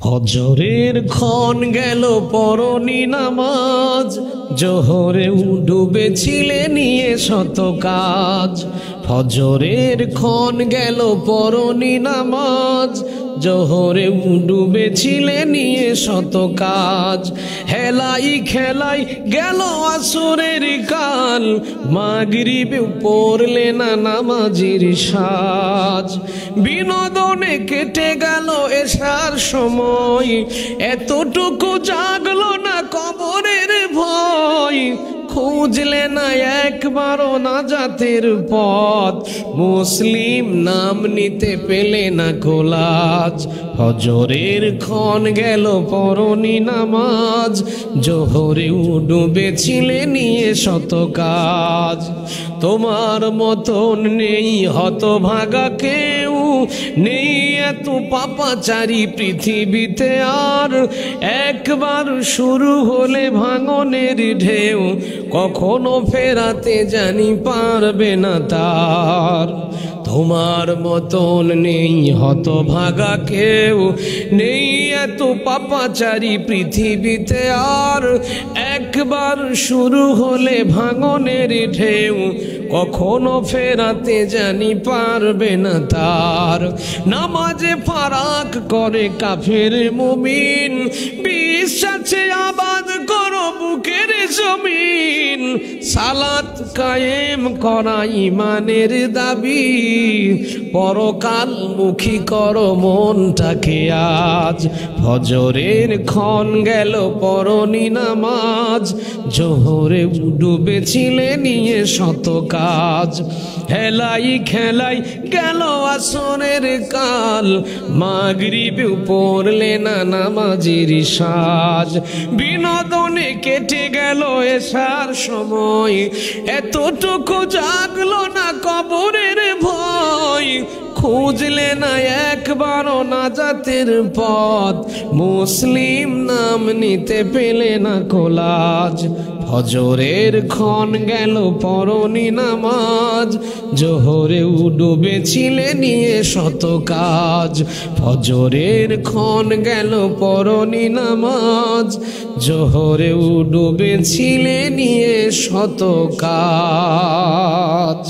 ফজরের ক্ষণ গেল পরনি নামাজ, জোহরে ডুবেছিলে নিয়ে শত কাজ। ফজরের ক্ষণ গেল পরনি নামাজ, জোহরে ডুবেছিলে নিয়ে শত কাজ। হেলাই খেলাই গেল আসরের কাল, মাগরিবে পড়লে না নামাজের সাজ। বিনোদনে কেটে গেল এশার সময়, এতটুকু জাগলো না কবরের ভয়। খুঁজলে না একবারও নাজাতের পথ, মুসলিম নাম নিতে পেলে না কোলাজ। ফজরের ক্ষণ গেল পরনি নামাজ, জোহরে ডুবেছিলে নিয়ে শত কাজ। তোমার মতন নেই হতভাগা কেউ, নেই এত পাপাচারী পৃথিবীতে আর। একবার শুরু হলে ভাঙনের ঢেউ, কখনো ফেরাতে জানি পারবে না তার। তোমার মতন নেই হতভাগা কেউ, নেই এত পাপাচারী পৃথিবীতে আর। একবার শুরু হলে ভাঙনের ঢেউ, কখনো ফেরাতে জানি পারবে না তার। নামাজে ফারাক করে কাফের মুমিন, বিশ্বাসে আবাদ করো বুকের জমিন। সালাত কায়েম করা ইমানের দাবি, পরকাল মুখী করো মনটাকে আজ। ফজরের ক্ষণ গেল পরনি নামাজ, জোহরে ডুবেছিলে নিয়ে শত কাজ। হেলাই খেলাই গেল আসরের কাল, মাগরিবে পড়লে না নামাজের সাজ। বিনোদনে কেটে গেল এশার সময়, এতটুকু জাগলো না কবরের ভয়। খুঁজলে না একবারও নাজাতের পথ, মুসলিম নাম নিতে পেলে না কোলাজ। ফজরের ক্ষণ গেল পরনি নামাজ, জোহরে ডুবেছিলে নিয়ে শত কাজ। ফজরের ক্ষণ গেল পরনি নামাজ, জোহরে ডুবেছিলে নিয়ে শত কাজ।